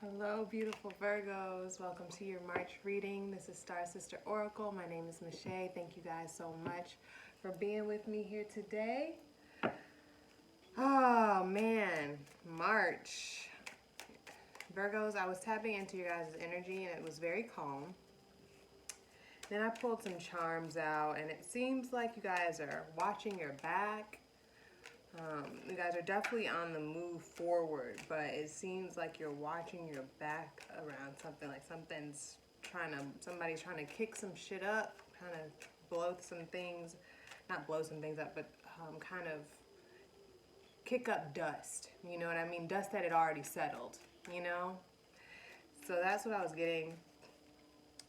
Hello, beautiful Virgos. Welcome to your March reading. This is Star Sister Oracle. My name is Michelle. Thank you guys so much for being with me here today. Oh man, March. Virgos, I was tapping into your guys' energy and it was very calm. Then I pulled some charms out and it seems like you guys are watching your back. You guys are definitely on the move forward, but it seems like you're watching your back around something, like somebody's trying to kick some shit up, kind of blow some things, not blow some things up, but kind of kick up dust, you know what I mean? Dust that had already settled, you know? So that's what I was getting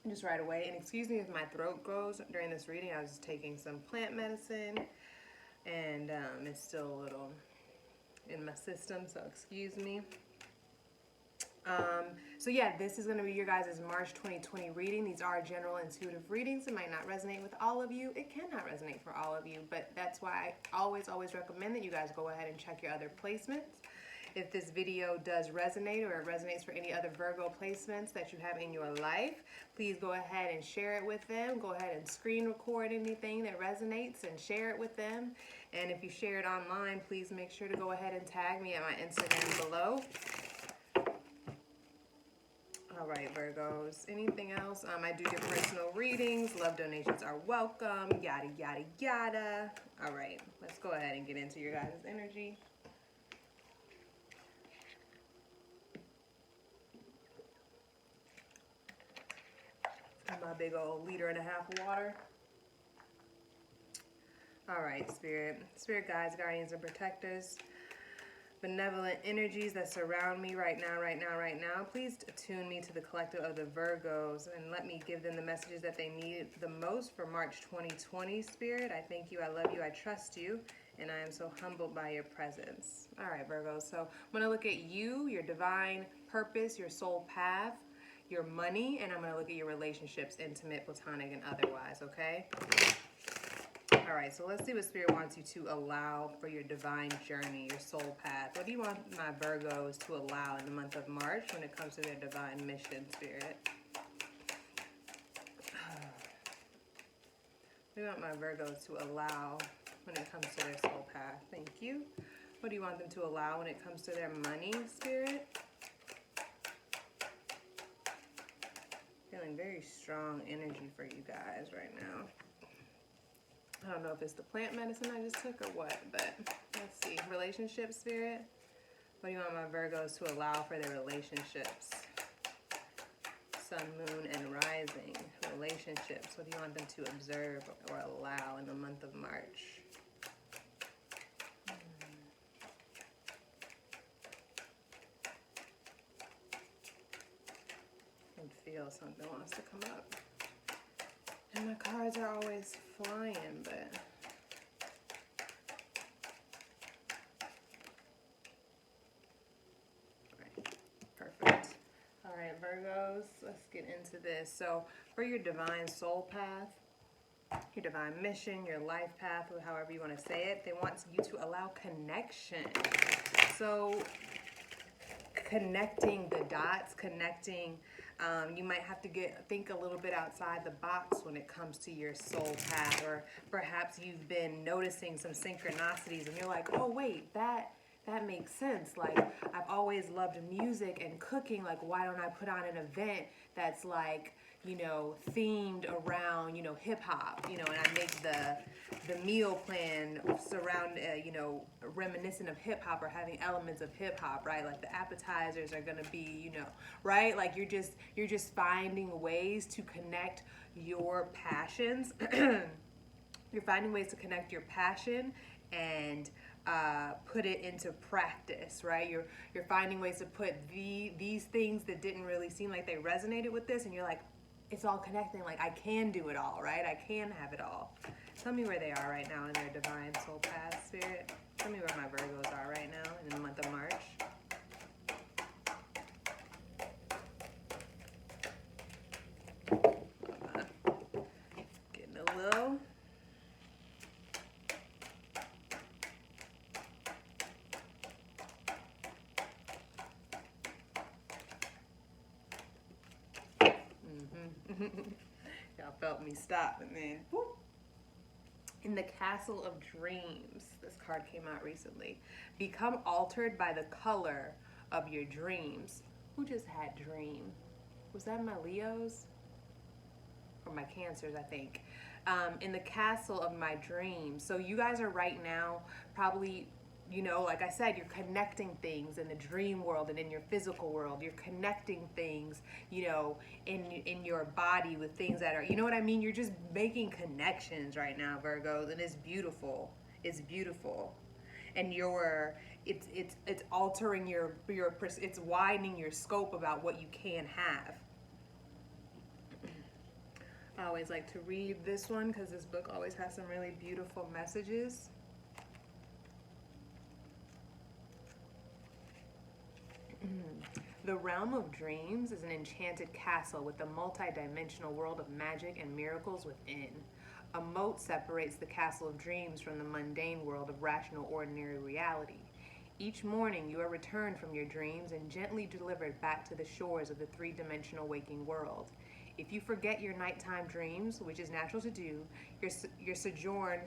just right away. And excuse me if my throat goes during this reading. I was just taking some plant medicine and it's still a little in my system, so excuse me. So yeah, this is going to be your guys' March 2020 reading. These are general intuitive readings. It might not resonate with all of you. It cannot resonate for all of you, but that's why I always recommend that you guys go ahead and check your other placements. If this video does resonate or it resonates for any other Virgo placements that you have in your life, please go ahead and share it with them. Go ahead and screen record anything that resonates and share it with them. And if you share it online, please make sure to go ahead and tag me at my Instagram below. All right, Virgos. Anything else? I do your personal readings. Love donations are welcome. Yada, yada, yada. All right, let's go ahead and get into your guys' energy. My big old 1.5 liters of water. All right, Spirit guides, guardians, and protectors. Benevolent energies that surround me right now. Please attune me to the collective of the Virgos and let me give them the messages that they need the most for March 2020, Spirit. I thank you, I love you, I trust you, and I am so humbled by your presence. All right, Virgos, so I'm going to look at you, your divine purpose, your soul path, your money, and I'm going to look at your relationships, intimate, platonic, and otherwise, okay? All right, so let's see what Spirit wants you to allow for your divine journey, your soul path. What do you want my Virgos to allow in the month of March when it comes to their divine mission, Spirit? What do you want my Virgos to allow when it comes to their soul path? Thank you. What do you want them to allow when it comes to their money, Spirit? Feeling very strong energy for you guys right now. I don't know if it's the plant medicine I just took or what, but let's see. Relationship, Spirit. What do you want my Virgos to allow for their relationships? Sun, moon, and rising. Relationships. What do you want them to observe or allow in the month of March? I can feel something wants to come up. And my cards are always flying, but right, perfect. All right, Virgos, let's get into this. So for your divine soul path, your divine mission, your life path, however you want to say it, they want you to allow connection. So connecting the dots, you might have to think a little bit outside the box when it comes to your soul path, or perhaps you've been noticing some synchronicities and you're like, oh wait, that makes sense. Like, I've always loved music and cooking. Like, why don't I put on an event that's like, you know, themed around, you know, hip hop, you know, and I make the meal plan surround, you know, reminiscent of hip hop or having elements of hip hop, right? Like the appetizers are gonna be, you know, right? Like you're just finding ways to connect your passions. You're finding ways to connect your passion and put it into practice, right? You're finding ways to put these things that didn't really seem like they resonated with this, and you're like, it's all connecting. Like, I can do it all, right? I can have it all. Tell me where they are right now in their divine soul path, Spirit. Tell me where my Virgos are right now in the month of March. Getting a little. Y'all felt me stop and then whoop. In the Castle of Dreams, this card came out recently. Become altered by the color of your dreams. Who just had dream? Was that my Leos? Or my Cancers, I think. In the castle of my dreams. So you guys are right now probably, you know, like I said, you're connecting things in the dream world and in your physical world. You're connecting things, you know, in your body with things that are, you know what I mean? You're just making connections right now, Virgos, and it's beautiful. It's beautiful. And it's altering your it's widening your scope about what you can have. I always like to read this one because this book always has some really beautiful messages. The realm of dreams is an enchanted castle with a multi-dimensional world of magic and miracles within. A moat separates the castle of dreams from the mundane world of rational, ordinary reality. Each morning you are returned from your dreams and gently delivered back to the shores of the three-dimensional waking world. If you forget your nighttime dreams, which is natural to do, your sojourn,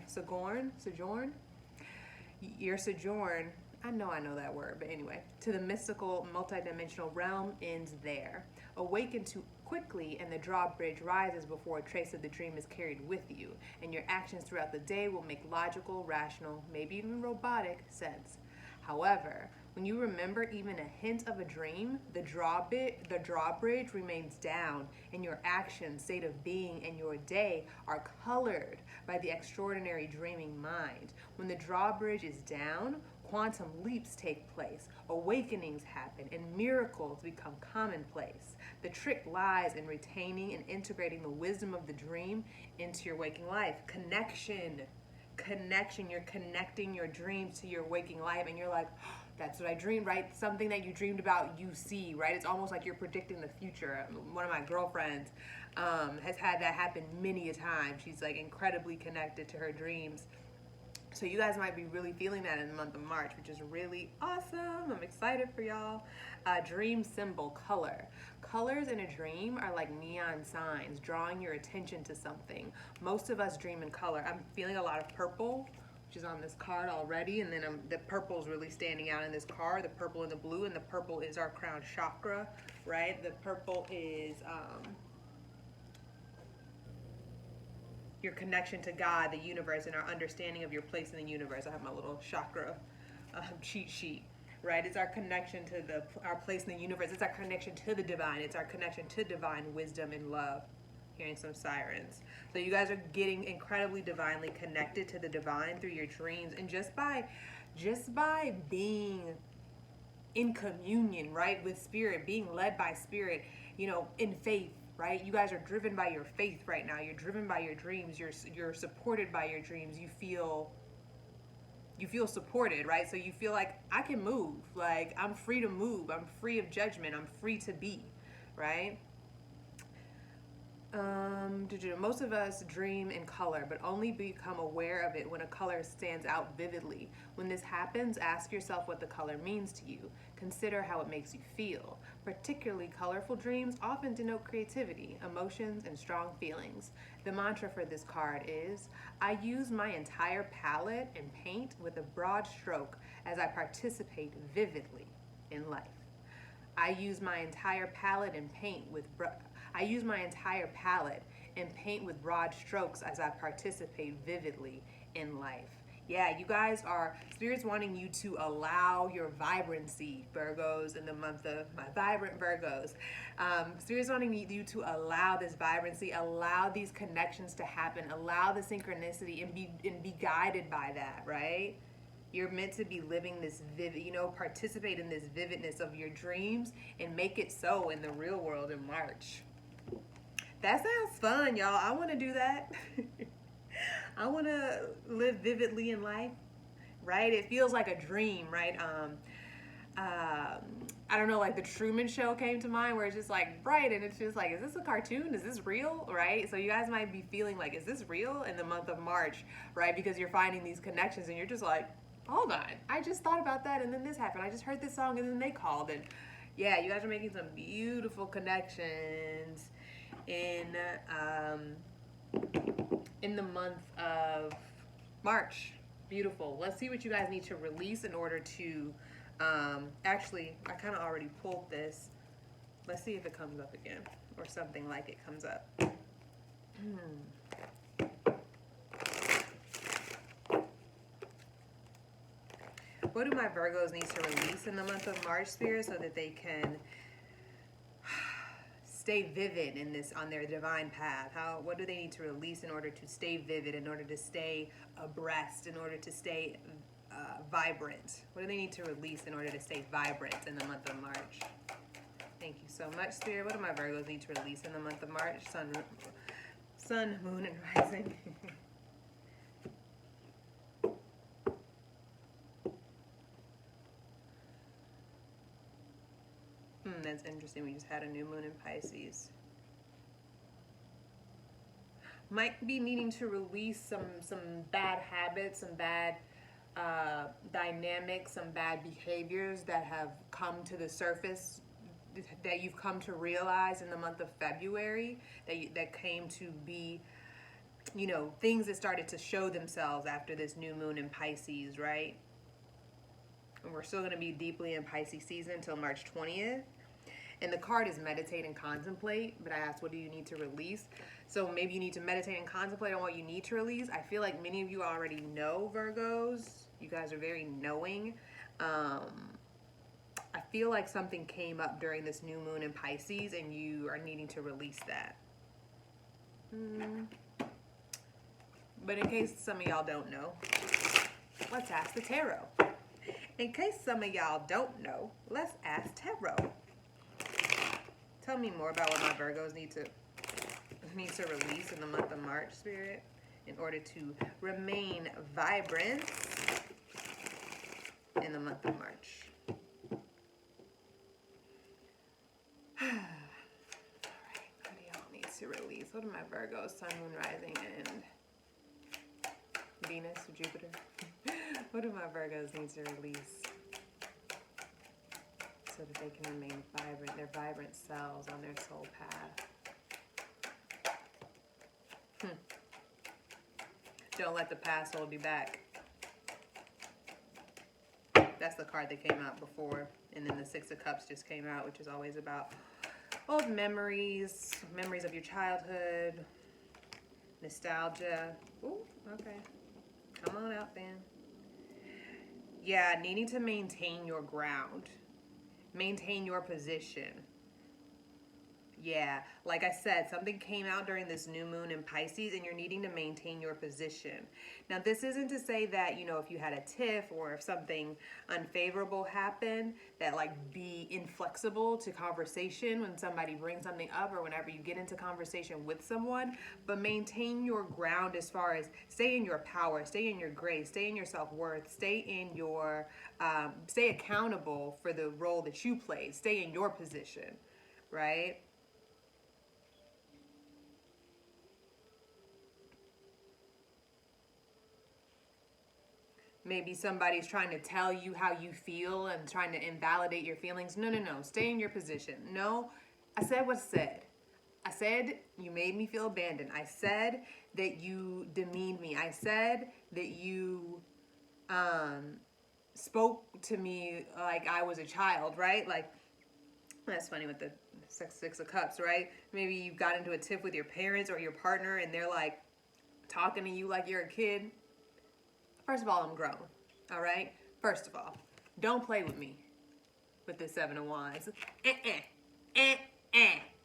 I know that word, but anyway, to the mystical multidimensional realm ends there. Awaken too quickly and the drawbridge rises before a trace of the dream is carried with you, and your actions throughout the day will make logical, rational, maybe even robotic sense. However, when you remember even a hint of a dream, the drawbridge remains down, and your actions, state of being, and your day are colored by the extraordinary dreaming mind. When the drawbridge is down, quantum leaps take place, awakenings happen, and miracles become commonplace. The trick lies in retaining and integrating the wisdom of the dream into your waking life. Connection, you're connecting your dreams to your waking life, and you're like, oh, that's what I dreamed, right? Something that you dreamed about, you see, right? It's almost like you're predicting the future. One of my girlfriends has had that happen many a time. She's like incredibly connected to her dreams. So you guys might be really feeling that in the month of March, which is really awesome. I'm excited for y'all. Dream symbol, color. Colors in a dream are like neon signs, drawing your attention to something. Most of us dream in color. I'm feeling a lot of purple, which is on this card already, and then the purple is really standing out in this card, the purple and the blue, and the purple is our crown chakra, right? The purple is your connection to God, the universe, and our understanding of your place in the universe. I have my little chakra cheat sheet, right? It's our connection to our place in the universe. It's our connection to the divine. It's our connection to divine wisdom and love. Hearing some sirens. So you guys are getting incredibly divinely connected to the divine through your dreams, and just by being in communion, right, with spirit, being led by spirit, you know, in faith. Right? You guys are driven by your faith right now. You're driven by your dreams. You're supported by your dreams. You feel supported, right? So you feel like I can move. Like I'm free to move. I'm free of judgment. I'm free to be, right? Most of us dream in color, but only become aware of it when a color stands out vividly. When this happens, ask yourself what the color means to you. Consider how it makes you feel. Particularly colorful dreams often denote creativity, emotions, and strong feelings. The mantra for this card is, I use my entire palette and paint with a broad stroke as I participate vividly in life. I use my entire palette and paint with broad strokes as I participate vividly in life. Yeah, you guys are, Spirit's wanting you to allow your vibrancy, Virgos, in the month of my vibrant Virgos. Spirit's wanting you to allow this vibrancy, allow these connections to happen, allow the synchronicity, and be guided by that, right? You're meant to be living this vivid, participate in this vividness of your dreams and make it so in the real world in March. That sounds fun, y'all. I want to do that. I want to live vividly in life, right? It feels like a dream, right? I don't know, like the Truman Show came to mind, where it's just like bright, and it's just like, is this a cartoon? Is this real, right? So you guys might be feeling like, is this real in the month of March, right? Because you're finding these connections, and you're just like, hold on, I just thought about that, and then this happened. I just heard this song, and then they called, and yeah, you guys are making some beautiful connections. in in the month of March. Beautiful. Let's see what you guys need to release in order to, actually, I kind of already pulled this. Let's see if it comes up again or something like it comes up. What do my Virgos need to release in the month of March, Spirit, so that they can stay vivid in this, on their divine path? What do they need to release in order to stay vivid, in order to stay abreast, in order to stay vibrant? What do they need to release in order to stay vibrant in the month of March? Thank you so much, Spirit. What do my Virgos need to release in the month of March? Sun, moon, and rising. That's interesting. We just had a new moon in Pisces. Might be needing to release some bad habits, some bad dynamics, some bad behaviors that have come to the surface, that you've come to realize in the month of February, that came to be, you know, things that started to show themselves after this new moon in Pisces, right? And we're still going to be deeply in Pisces season until March 20th. And the card is meditate and contemplate, but I asked, what do you need to release? So maybe you need to meditate and contemplate on what you need to release. I feel like many of you already know, Virgos. You guys are very knowing. I feel like something came up during this new moon in Pisces and you are needing to release that. But in case some of y'all don't know, let's ask the tarot. In case some of y'all don't know, let's ask tarot. Tell me more about what my Virgos need to release in the month of March, Spirit, in order to remain vibrant in the month of March. All right, what do y'all need to release? What are my Virgos, Sun, Moon, Rising, and Venus, Jupiter? What do my Virgos need to release so that they can remain vibrant, their vibrant selves on their soul path? Don't let the past hold you back. That's the card that came out before. And then the Six of Cups just came out, which is always about old memories, memories of your childhood, nostalgia. Ooh, okay. Come on out, then. Yeah, needing to maintain your ground. Maintain your position. Yeah, like I said, something came out during this new moon in Pisces and you're needing to maintain your position. Now, this isn't to say that, you know, if you had a tiff or if something unfavorable happened, that like be inflexible to conversation when somebody brings something up or whenever you get into conversation with someone, but maintain your ground as far as stay in your power, stay in your grace, stay in your self-worth, stay in your, stay accountable for the role that you play, stay in your position, right? Maybe somebody's trying to tell you how you feel and trying to invalidate your feelings. No, no, no. Stay in your position. No, I said what I said. I said you made me feel abandoned. I said that you demeaned me. I said that you spoke to me like I was a child, right? Like, that's funny with the Six of Cups, right? Maybe you got into a tiff with your parents or your partner and they're like talking to you like you're a kid. First of all, I'm grown, all right? First of all, don't play with me with the Seven of Wands.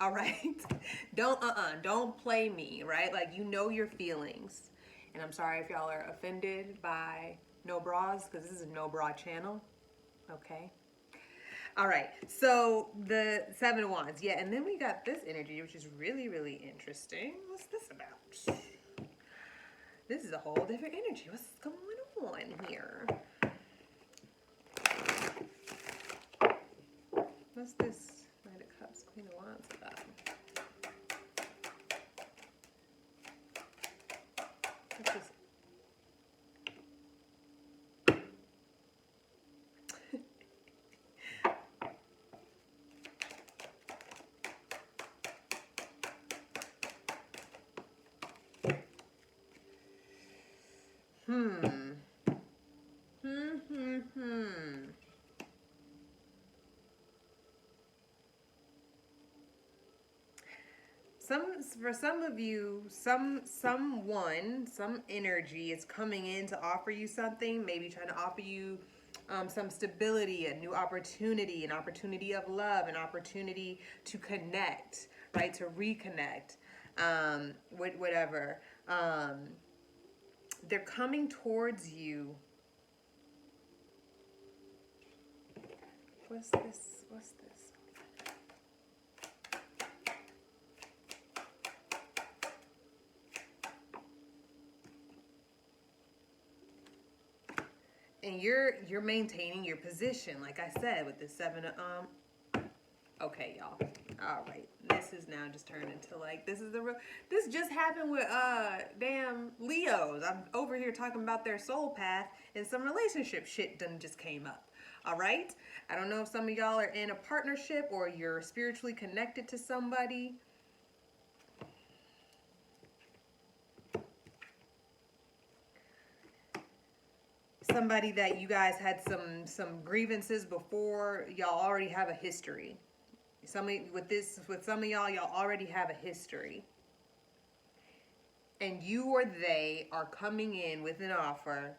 All right? Don't play me, right? Like, you know your feelings. And I'm sorry if y'all are offended by no bras, because this is a no bra channel, okay? All right, so the Seven of Wands, yeah, and then we got this energy, which is really, really interesting. What's this about? This is a whole different energy. What's going on here? What's this Knight of Cups, Queen of Wands about? What's this? Hmm. Hmm. For some of you, some energy is coming in to offer you something, maybe trying to offer you some stability, a new opportunity, an opportunity of love, an opportunity to connect, right? To reconnect, with whatever. They're coming towards you. What's this? What's this? And you're maintaining your position, like I said, with the seven of okay, y'all. All right. This is now just turned into like this is the real. This just happened with damn Leos. I'm over here talking about their soul path, and some relationship shit done just came up. All right. I don't know if some of y'all are in a partnership or you're spiritually connected to somebody. Somebody that you guys had some grievances before. Y'all already have a history. With some of y'all already have a history, and you or they are coming in with an offer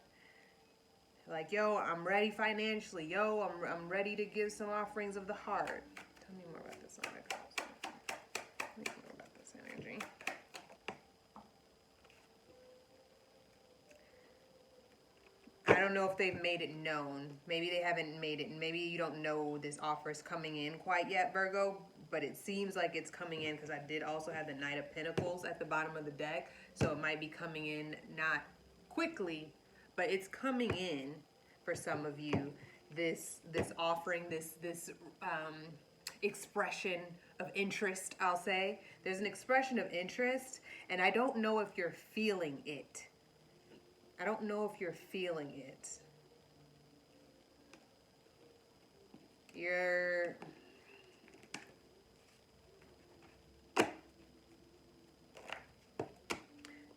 like, yo, I'm ready financially, yo, I'm ready to give some offerings of the heart. Tell me more about this. Oh my God. Tell me more about this energy. I don't know if they've made it known. Maybe they haven't made it. Maybe you don't know this offer is coming in quite yet, Virgo. But it seems like it's coming in because I did also have the Knight of Pentacles at the bottom of the deck. So it might be coming in not quickly, but it's coming in for some of you. This offering, this expression of interest, I'll say. There's an expression of interest, and I don't know if you're feeling it. I don't know if you're feeling it. You're...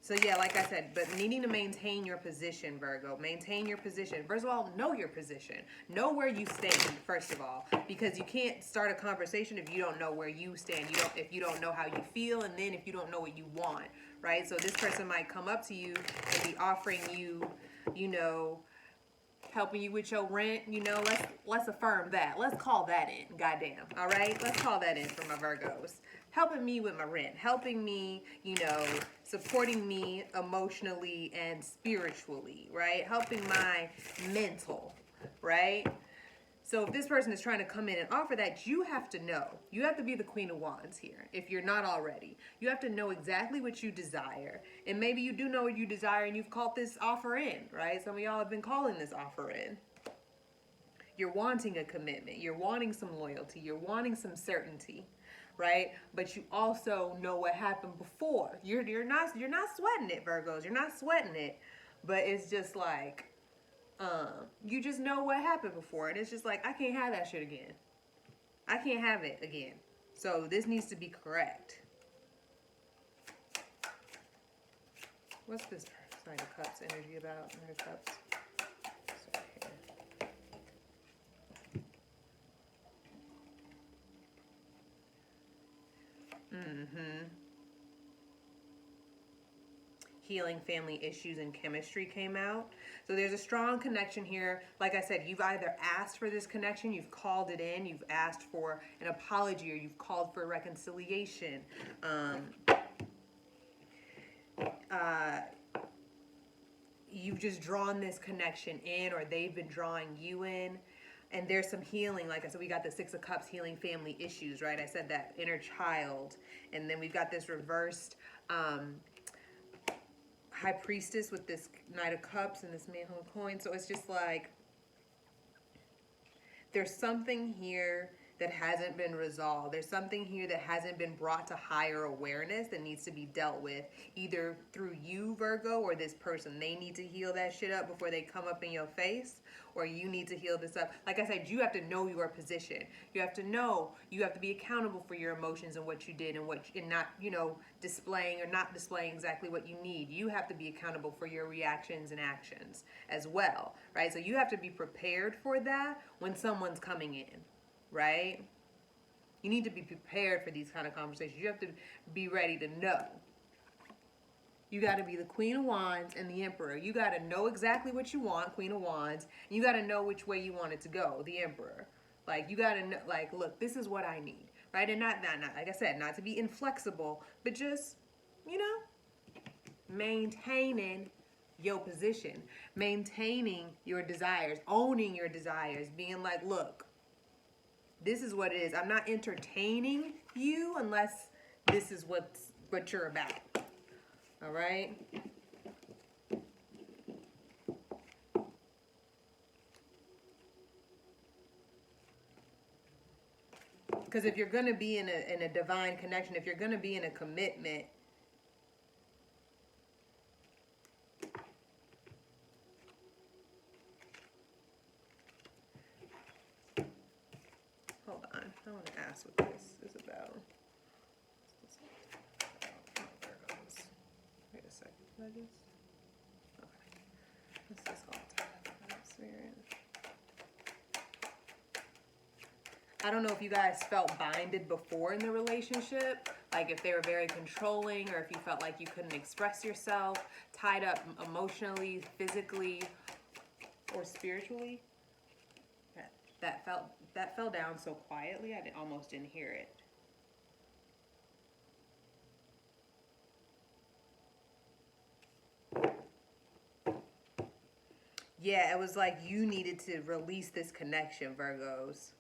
So yeah, like I said, but needing to maintain your position, Virgo. Maintain your position. First of all, know your position. Know where you stand, first of all. Because you can't start a conversation if you don't know where you stand. If you don't know how you feel, and then if you don't know what you want, right? So this person might come up to you and be offering you, helping you with your rent, let's affirm that. Let's call that in, goddamn. All right? Let's call that in for my Virgos. Helping me with my rent, helping me, supporting me emotionally and spiritually, right? Helping my mental, right? So if this person is trying to come in and offer that, you have to know. You have to be the Queen of Wands here, if you're not already. You have to know exactly what you desire. And maybe you do know what you desire and you've called this offer in, right? Some of y'all have been calling this offer in. You're wanting a commitment. You're wanting some loyalty. You're wanting some certainty, right? But you also know what happened before. You're not sweating it, Virgos. You're not sweating it. But it's just like, you just know what happened before, and it's just like, I can't have that shit again. I can't have it again. So this needs to be correct. What's this Nine of Cups energy about? Nine of Cups. Healing family issues and chemistry came out. So there's a strong connection here. Like I said, you've either asked for this connection, you've called it in, you've asked for an apology, or you've called for reconciliation. You've just drawn this connection in, or they've been drawing you in. And there's some healing. Like I said, we got the Six of Cups, healing family issues, right? I said that inner child. And then we've got this reversed High Priestess with this Knight of Cups and this Man of Coins. So it's just like, there's something here that hasn't been resolved. There's something here that hasn't been brought to higher awareness that needs to be dealt with, either through you, Virgo, or this person. They need to heal that shit up before they come up in your face, or you need to heal this up. Like I said, you have to know your position. You have to know, you have to be accountable for your emotions and what you did and not, displaying or not displaying exactly what you need. You have to be accountable for your reactions and actions as well, right? So you have to be prepared for that when someone's coming in, right? You need to be prepared for these kind of conversations. You have to be ready to know. You got to be the Queen of Wands and the Emperor. You got to know exactly what you want, Queen of Wands. And you got to know which way you want it to go, the Emperor. Like, you got to know, like, look, this is what I need, right? And not, like I said, not to be inflexible, but just, maintaining your position, maintaining your desires, owning your desires, being like, look, this is what it is. I'm not entertaining you unless this is what you're about. All right? Because if you're going to be in a divine connection, if you're going to be in a commitment, hold on. I want to ask what this is about. Wait a second. What is? Okay. What's this all about? Spirit. I don't know if you guys felt binded before in the relationship, like if they were very controlling or if you felt like you couldn't express yourself, tied up emotionally, physically, or spiritually. That fell down so quietly, I almost didn't hear it. Yeah, it was like you needed to release this connection, Virgos.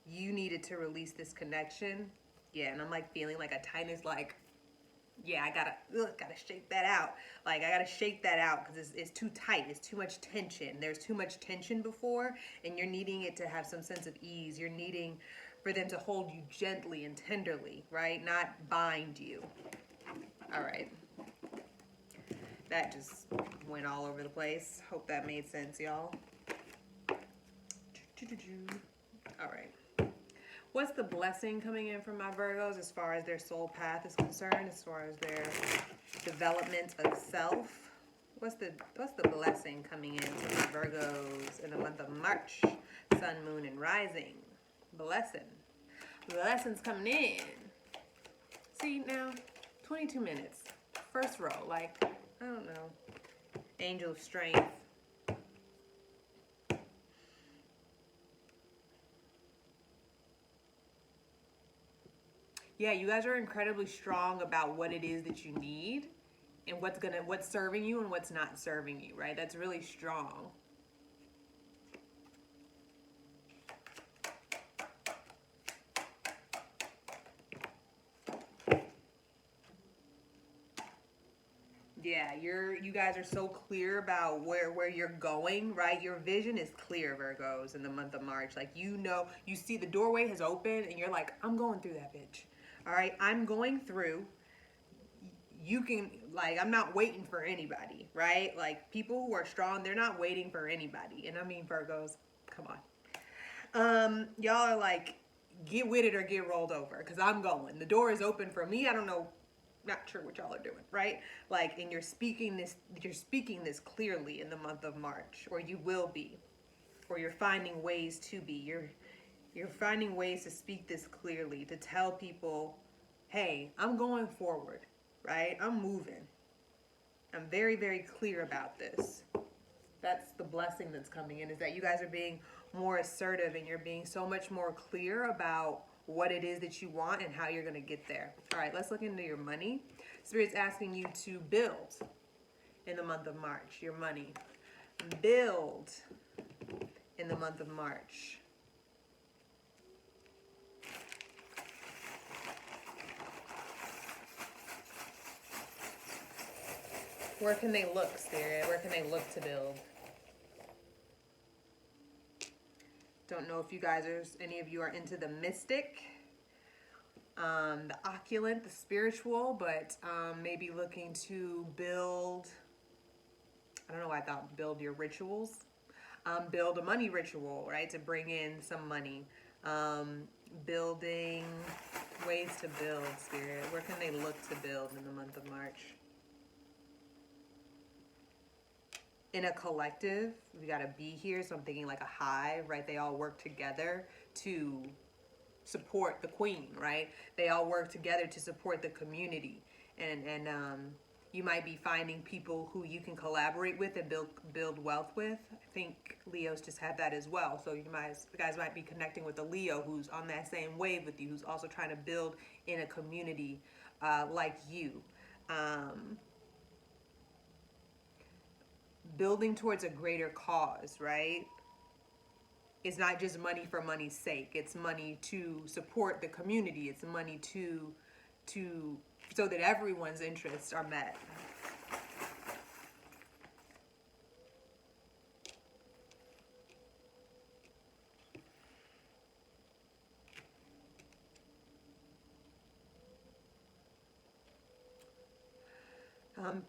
You needed to release this connection. Yeah, and I'm like feeling like a tightness, like, yeah, I gotta shake that out. Like, I gotta shake that out because it's too tight. It's too much tension. There's too much tension before, and you're needing it to have some sense of ease. You're needing for them to hold you gently and tenderly, right? Not bind you. All right. That just went all over the place. Hope that made sense, y'all. All right. What's the blessing coming in from my Virgos as far as their soul path is concerned, as far as their development of self? What's the blessing coming in to my Virgos in the month of March? Sun, moon, and rising. Blessing. Blessings coming in. See now, 22 minutes. First row, like, I don't know. Angel of strength. Yeah, you guys are incredibly strong about what it is that you need and what's serving you and what's not serving you, right? That's really strong. Yeah, you guys are so clear about where you're going, right? Your vision is clear, Virgos, in the month of March. Like, you see the doorway has opened and you're like, I'm going through that bitch. All right, I'm going through. You can, like, I'm not waiting for anybody, right? Like, people who are strong, they're not waiting for anybody. And I mean, Virgos, come on. Y'all are like, get with it or get rolled over, because I'm going. The door is open for me. I don't know, not sure what y'all are doing, right? Like, and you're speaking this clearly in the month of March, or you will be, or you're finding ways to be. You're finding ways to speak this clearly, to tell people, hey, I'm going forward, right? I'm moving. I'm very, very clear about this. That's the blessing that's coming in, is that you guys are being more assertive and you're being so much more clear about what it is that you want and how you're going to get there. All right, let's look into your money. Spirit's asking you to build in the month of March, your money. Build in the month of March. Where can they look, Spirit? Where can they look to build? Don't know if you guys any of you are into the mystic, the opulent, the spiritual, but maybe looking to build, I don't know why I thought build your rituals. build a money ritual, right, to bring in some money. Building ways to build, Spirit. Where can they look to build in the month of March? In a collective, we got to be here. So I'm thinking like a hive, right? They all work together to support the queen, right? They all work together to support the community. And you might be finding people who you can collaborate with and build wealth with. I think Leos just had that as well. So you guys might be connecting with a Leo who's on that same wave with you, who's also trying to build in a community like you. Building towards a greater cause, right? It's not just money for money's sake. It's money to support the community. It's money to so that everyone's interests are met.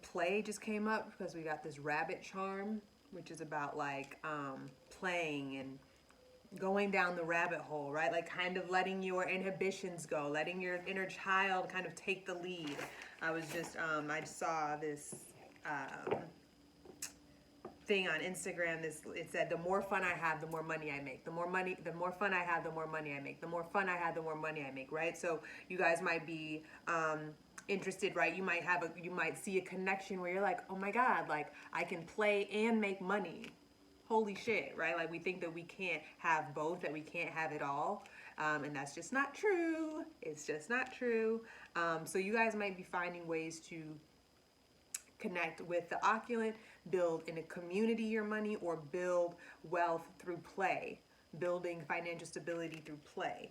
Play just came up because we got this rabbit charm, which is about like playing and going down the rabbit hole, right? Like kind of letting your inhibitions go, letting your inner child kind of take the lead. I was just, I saw this thing on Instagram. It said, the more fun I have, the more money I make. The more fun I have, the more money I make. The more fun I have, the more money I make, right? So you guys might be interested, right? You might see a connection where you're like, oh my God, like I can play and make money. Holy shit, right? Like we think that we can't have both, that we can't have it all. And that's just not true. It's just not true. So you guys might be finding ways to connect with the opulent, build in a community your money, or build wealth through play, building financial stability through play.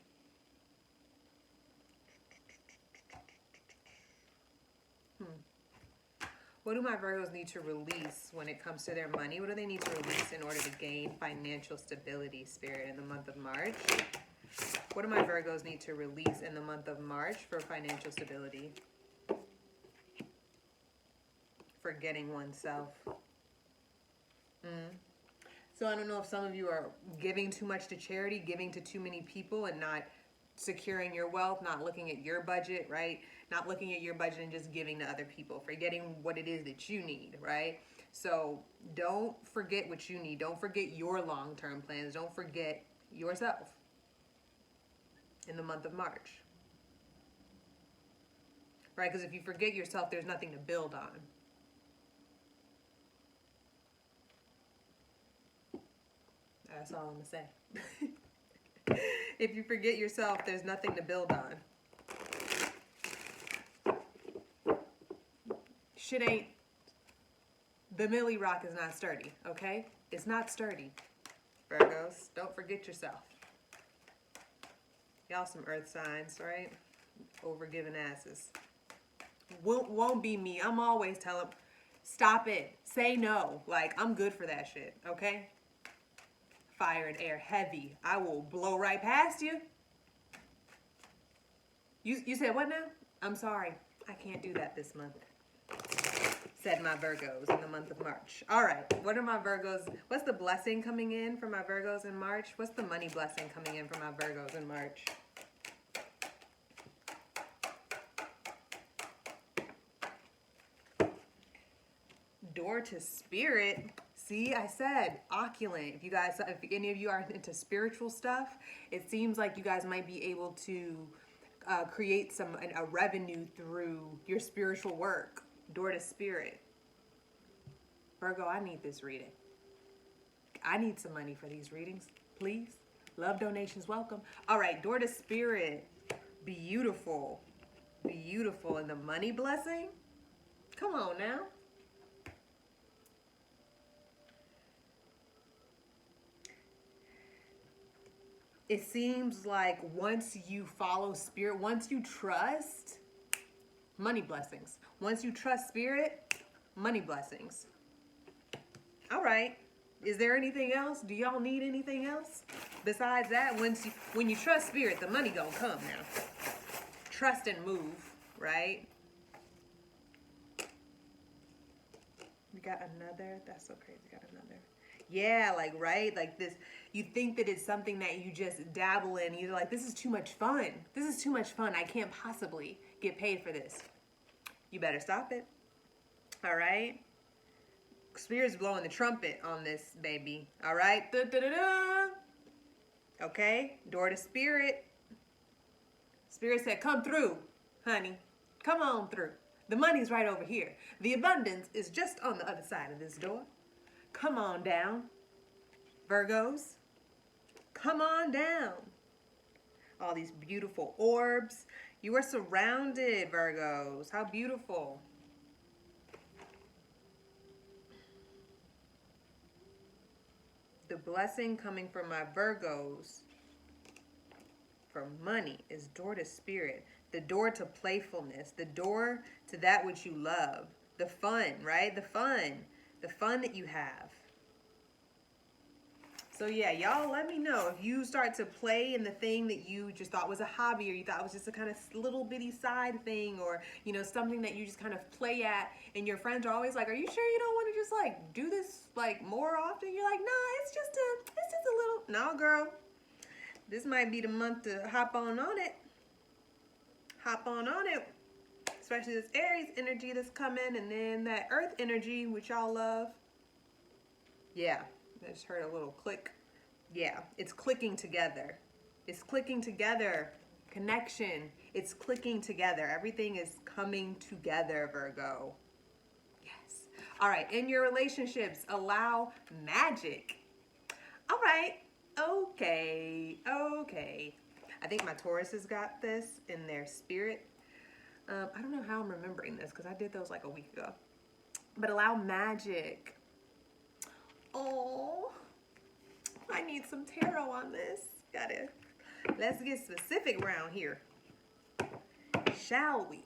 What do my Virgos need to release when it comes to their money? What do they need to release in order to gain financial stability, Spirit, in the month of March? What do my Virgos need to release in the month of March for financial stability? Forgetting oneself. So I don't know if some of you are giving too much to charity, giving to too many people, and not securing your wealth, not looking at your budget, right? Not looking at your budget and just giving to other people, forgetting what it is that you need, right? So don't forget what you need. Don't forget your long-term plans. Don't forget yourself in the month of March, right? Because if you forget yourself, there's nothing to build on. That's all I'm gonna say. If you forget yourself, there's nothing to build on. Shit ain't, the Millie Rock is not sturdy, okay? It's not sturdy. Virgos, don't forget yourself. Y'all some earth signs, right? Overgiving asses. Won't be me. I'm always telling, stop it. Say no. Like, I'm good for that shit, okay? Fire and air heavy. I will blow right past you. You said what now? I'm sorry. I can't do that this month. Said my Virgos in the month of March. All right. What are my Virgos? What's the blessing coming in for my Virgos in March? What's the money blessing coming in for my Virgos in March? Door to Spirit. See, I said opulent. If any of you are into spiritual stuff, it seems like you guys might be able to create a revenue through your spiritual work. Door to Spirit. Virgo, I need this reading. I need some money for these readings, please. Love donations welcome. All right, Door to Spirit. Beautiful. Beautiful. And the money blessing? Come on now. It seems like once you follow Spirit, once you trust, money blessings. Once you trust Spirit, money blessings. All right. Is there anything else? Do y'all need anything else? Besides that, when you trust Spirit, the money gonna come now. Trust and move, right? We got another. That's so crazy. We got another. Yeah, like, right? Like this, you think that it's something that you just dabble in. You're like, this is too much fun. This is too much fun. I can't possibly get paid for this. You better stop it. All right? Spirit's blowing the trumpet on this, baby. All right? Da-da-da-da. Okay? Door to Spirit. Spirit said, come through, honey. Come on through. The money's right over here. The abundance is just on the other side of this door. Come on down, Virgos. Come on down. All these beautiful orbs. You are surrounded, Virgos. How beautiful. The blessing coming from my Virgos from money is door to Spirit. The door to playfulness. The door to that which you love. The fun, right? The fun. The fun that you have. So yeah, y'all let me know if you start to play in the thing that you just thought was a hobby, or you thought it was just a kind of little bitty side thing, or you know, something that you just kind of play at, and your friends are always like, are you sure you don't want to just like do this like more often? You're like, nah, it's just a little. No, girl, this might be the month to hop on it. Hop on it. Especially this Aries energy that's coming, and then that Earth energy, which y'all love. Yeah. I just heard a little click. Yeah, it's clicking together. It's clicking together. Connection. It's clicking together. Everything is coming together, Virgo. Yes. All right, in your relationships, allow magic. All right. Okay. I think my Taurus has got this in their spirit. I don't know how I'm remembering this because I did those like a week ago. But allow magic. Oh, I need some tarot on this. Let's get specific around here. Shall we?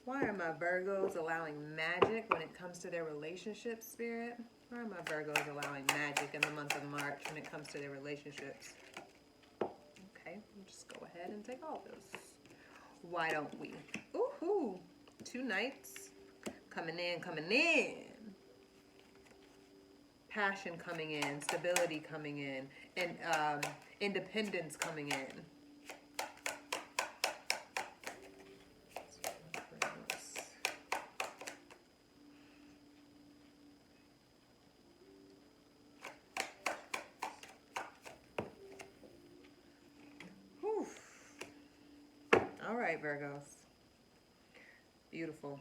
Why are my Virgos allowing magic when it comes to their relationship, Spirit? Why are my Virgos allowing magic in the month of March when it comes to their relationships? Okay, we'll just go ahead and take all those. Why don't we? Ooh, 2 nights. Coming in. Passion coming in, stability coming in, and independence coming in. All right, Virgos. Beautiful.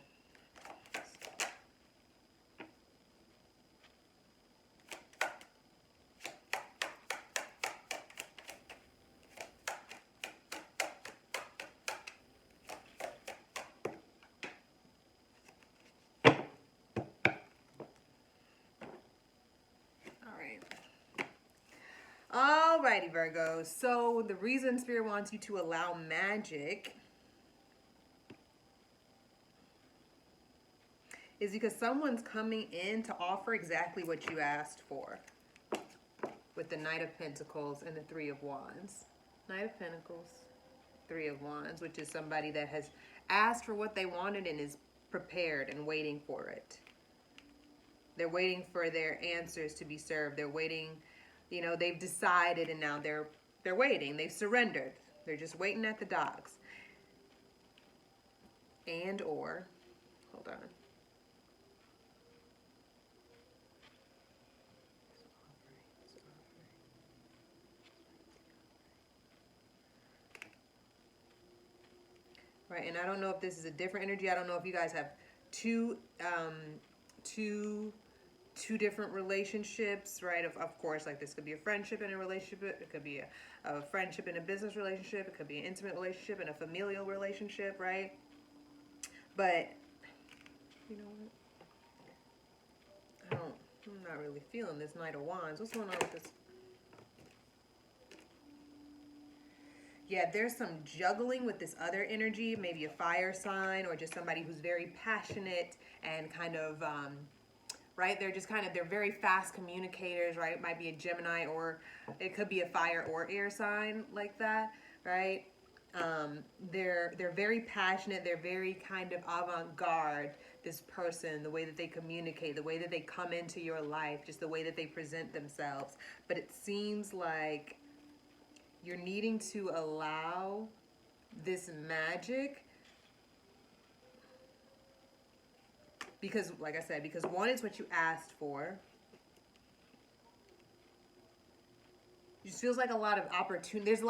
Alrighty, Virgos. So the reason Spirit wants you to allow magic is because someone's coming in to offer exactly what you asked for. With the Knight of Pentacles and the 3 of Wands. Knight of Pentacles, 3 of Wands, which is somebody that has asked for what they wanted and is prepared and waiting for it. They're waiting for their answers to be served. They're waiting, you know, they've decided and now they're waiting. They've surrendered. They're just waiting at the docks. And or, hold on. Right, and I don't know if this is a different energy. I don't know if you guys have two different relationships, right? Of course, like this could be a friendship and a relationship. It could be a friendship and a business relationship. It could be an intimate relationship and a familial relationship, right? But, you know what? I'm not really feeling this Knight of Wands. What's going on with this? Yeah, there's some juggling with this other energy, maybe a fire sign or just somebody who's very passionate and kind of right? They're just kind of, they're very fast communicators, right? It might be a Gemini, or it could be a fire or air sign like that, right? They're very passionate. They're very kind of avant-garde, this person, the way that they communicate, the way that they come into your life, just the way that they present themselves. But it seems like you're needing to allow this magic, because like I said, because one, it's what you asked for. It just feels like a lot of opportunity. There's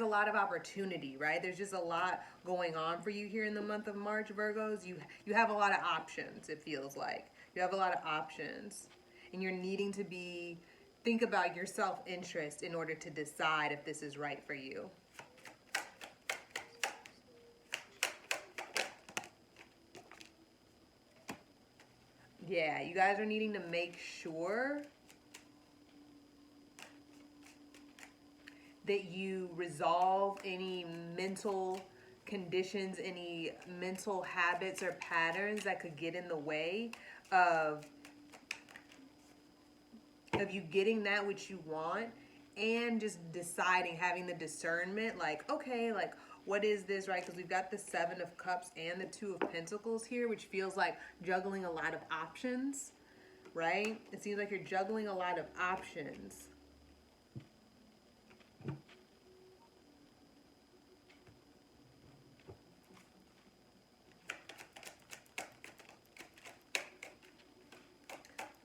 a lot of opportunity, right? There's just a lot going on for you here in the month of March, Virgos. You have a lot of options. It feels like you have a lot of options, and you're needing to think about your self-interest in order to decide if this is right for you. Yeah, you guys are needing to make sure that you resolve any mental conditions, any mental habits or patterns that could get in the way of you getting that which you want, and just deciding, having the discernment, like, okay, like, what is this, right? Because we've got the Seven of Cups and the Two of Pentacles here, which feels like juggling a lot of options, right? It seems like you're juggling a lot of options.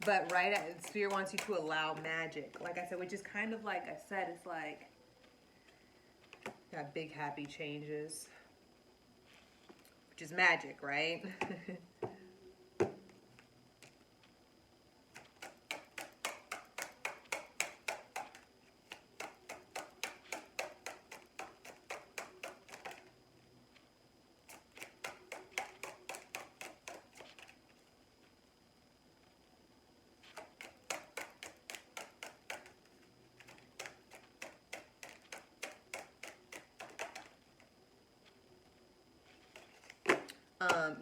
But right, Spirit wants you to allow magic, like I said, which is kind of like I said, it's like got big happy changes, which is magic, right?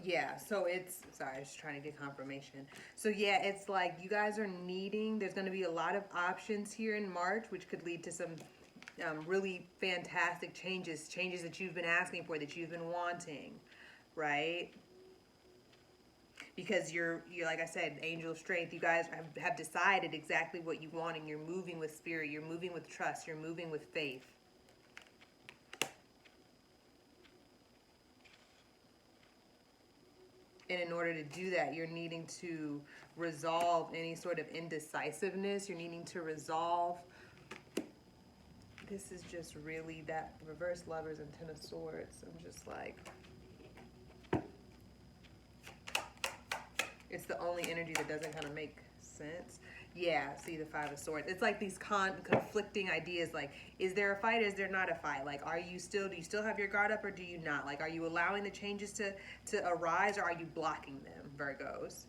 Yeah, so it's, sorry, I was just trying to get confirmation. So yeah, it's like you guys are needing, there's going to be a lot of options here in March, which could lead to some really fantastic changes that you've been asking for, that you've been wanting, right? Because you're like I said, angel strength, you guys have decided exactly what you want, and you're moving with spirit, you're moving with trust, you're moving with faith. And in order to do that, you're needing to resolve any sort of indecisiveness. You're needing to resolve. This is just really that reverse Lovers and Ten of Swords. I'm just like, it's the only energy that doesn't kind of make sense. Yeah, see the Five of Swords. It's like these conflicting ideas. Like, is there a fight? Is there not a fight? Like, do you still have your guard up, or do you not? Like, are you allowing the changes to arise, or are you blocking them, Virgos?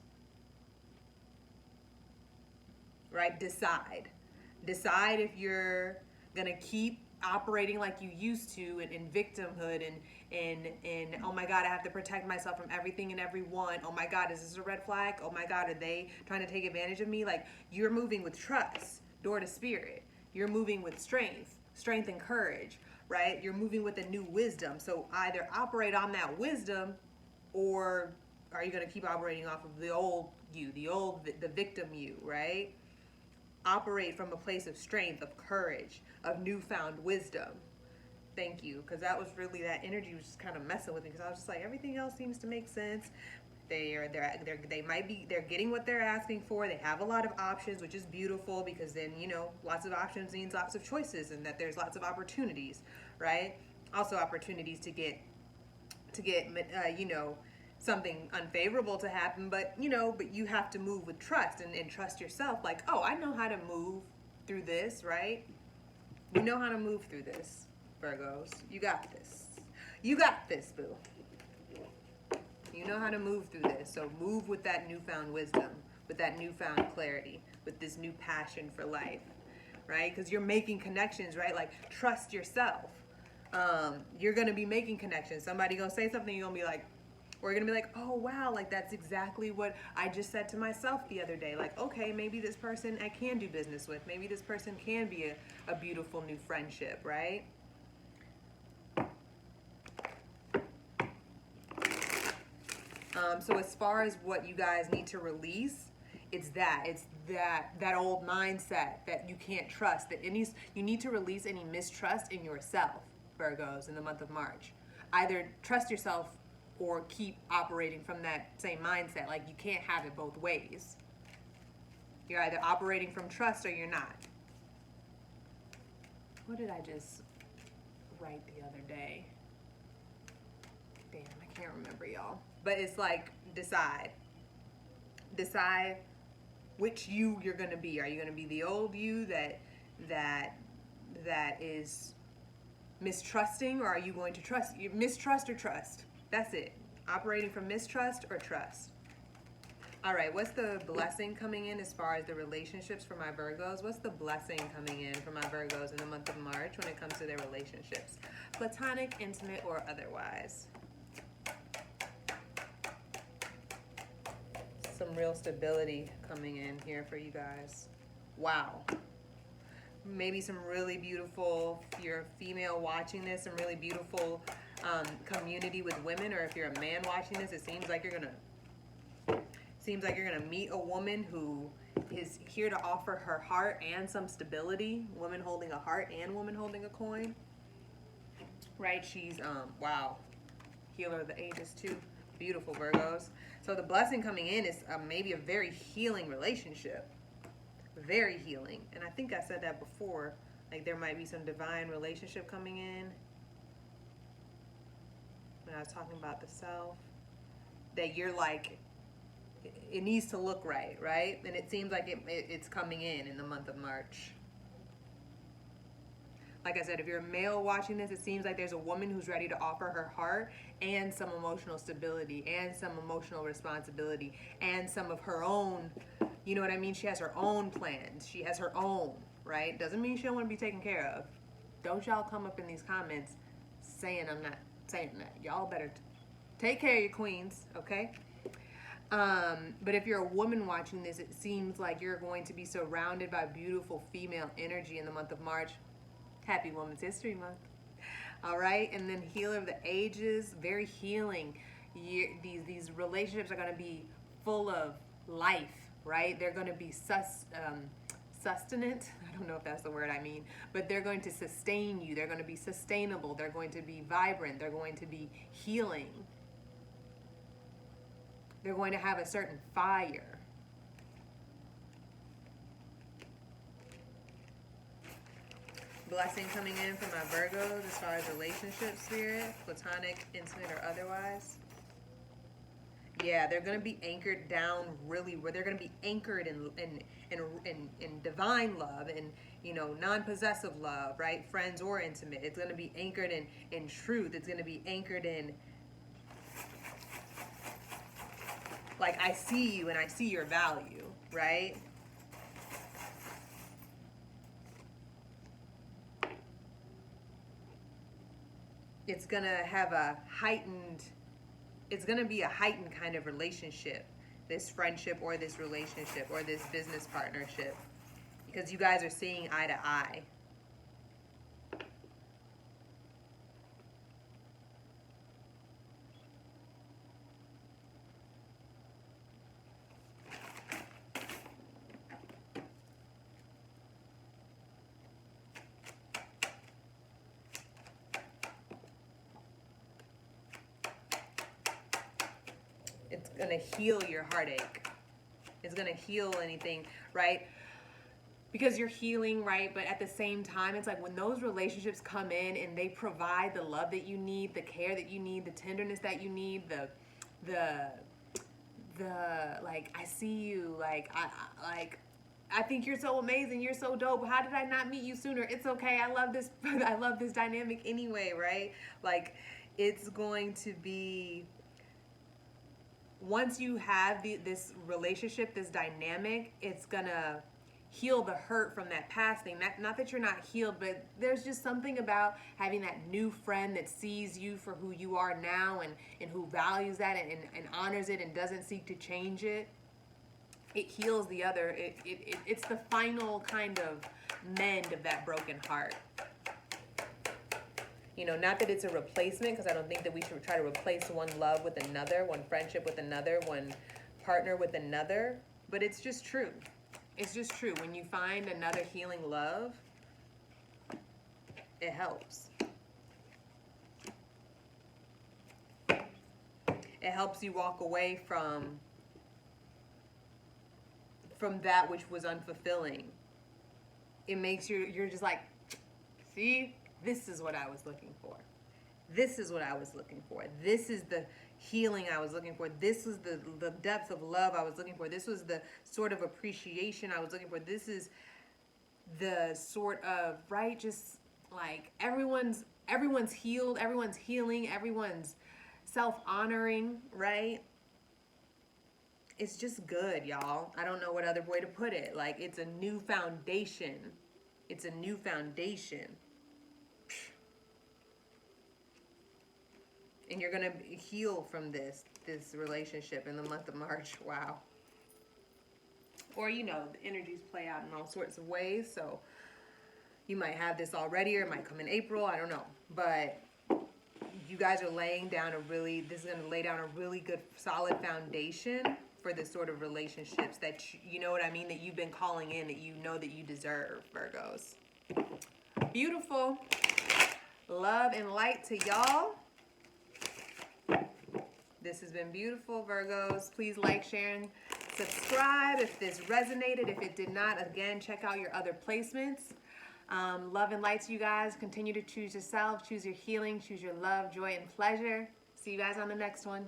Right? Decide if you're gonna keep operating like you used to, in victimhood, and oh my God, I have to protect myself from everything and everyone. Oh my God, is this a red flag? Oh my God, are they trying to take advantage of me? Like, you're moving with trust, door to spirit. You're moving with strength and courage, right? You're moving with a new wisdom. So either operate on that wisdom, or are you going to keep operating off of the old you, the victim you, right? Operate from a place of strength, of courage, of newfound wisdom. Thank you, because that was really, that energy was just kind of messing with me, because I was just like, everything else seems to make sense. They're getting what they're asking for. They have a lot of options, which is beautiful, because then, you know, lots of options means lots of choices, and that there's lots of opportunities, right? Also opportunities to get you know, something unfavorable to happen, but you have to move with trust, and trust yourself, like, oh, I know how to move through this, right? You know how to move through this, Virgos. You got this. You got this, boo. You know how to move through this. So move with that newfound wisdom, with that newfound clarity, with this new passion for life, right? Because you're making connections, right? Like, trust yourself. You're going to be making connections. Somebody going to say something, you're going to be like, Or you're gonna be like, oh wow, like that's exactly what I just said to myself the other day. Like, okay, maybe this person I can do business with. Maybe this person can be a beautiful new friendship, right? So as far as what you guys need to release, it's that old mindset that you can't trust. That you need to release any mistrust in yourself, Virgos, in the month of March. Either trust yourself or keep operating from that same mindset. Like you can't have it both ways. You're either operating from trust or you're not. What did I just write the other day? Damn, I can't remember, y'all. But it's like, decide which you're gonna be. Are you gonna be the old you that is mistrusting, or are you going to trust? You mistrust or trust? That's it. Operating from mistrust or trust. All right, what's the blessing coming in as far as the relationships for my Virgos? What's the blessing coming in for my Virgos in the month of March when it comes to their relationships? Platonic, intimate, or otherwise? Some real stability coming in here for you guys. Wow. Maybe some really beautiful, if you're a female watching this, some really beautiful community with women, or if you're a man watching this, it seems like you're gonna meet a woman who is here to offer her heart and some stability. Woman holding a heart and woman holding a coin. Right? She's wow. Healer of the ages too. Beautiful, Virgos. So the blessing coming in is maybe a very healing relationship. Very healing. And I think I said that before. Like there might be some divine relationship coming in. When I was talking about the self. That you're like, it needs to look right, right? And it seems like it's coming in the month of March. Like I said, if you're a male watching this, it seems like there's a woman who's ready to offer her heart and some emotional stability and some emotional responsibility and some of her own, you know what I mean? She has her own plans. She has her own, right? Doesn't mean she don't want to be taken care of. Don't y'all come up in these comments saying I'm not saying that. Y'all better take care of your queens, okay? But if you're a woman watching this, it seems like you're going to be surrounded by beautiful female energy in the month of March. Happy Women's History Month. All right, and then Healer of the Ages, very healing. These relationships are going to be full of life, right? They're going to be sustenance. I don't know if that's the word I mean, but they're going to sustain you. They're going to be sustainable. They're going to be vibrant. They're going to be healing. They're going to have a certain fire. Blessing coming in from my Virgos as far as relationship spirit, platonic, intimate, or otherwise. Yeah, they're going to be anchored down really, where they're going to be anchored in divine love and, you know, non-possessive love, right? Friends or intimate. It's going to be anchored in truth. It's going to be anchored in, like, I see you and I see your value, right? It's going to have it's going to be a heightened kind of relationship, this friendship or this relationship or this business partnership, because you guys are seeing eye to eye. It's going to heal your heartache. It's going to heal anything, right? Because you're healing, right? But at the same time, it's like when those relationships come in and they provide the love that you need, the care that you need, the tenderness that you need, the like, I see you, like, I think you're so amazing. You're so dope. How did I not meet you sooner? It's okay. I love this. I love this dynamic anyway, right? Like, it's going to be, once you have this relationship, this dynamic, it's gonna heal the hurt from that past thing. Not that you're not healed, but there's just something about having that new friend that sees you for who you are now, and who values that, and honors it and doesn't seek to change it. It heals the other. It's the final kind of mend of that broken heart. You know, not that it's a replacement, because I don't think that we should try to replace one love with another, one friendship with another, one partner with another, but it's just true. It's just true. When you find another healing love, it helps. It helps you walk away from that which was unfulfilling. It makes you're just like, see, this is what I was looking for. This is what I was looking for. This is the healing I was looking for. This is the depth of love I was looking for. This was the sort of appreciation I was looking for. This is the sort of, right, just like everyone's healed, everyone's healing, everyone's self-honoring, right? It's just good, y'all. I don't know what other way to put it. Like, it's a new foundation. It's a new foundation. And you're going to heal from this relationship in the month of March. Wow. Or, you know, the energies play out in all sorts of ways. So you might have this already, or it might come in April. I don't know. But you guys are laying down this is going to lay down a really good, solid foundation for the sort of relationships that, you know what I mean, that you've been calling in, that you know that you deserve, Virgos. Beautiful. Love and light to y'all. This has been beautiful, Virgos. Please like, share, and subscribe if this resonated. If it did not, again, check out your other placements. Love and light to you guys. Continue to choose yourself, choose your healing, choose your love, joy, and pleasure. See you guys on the next one.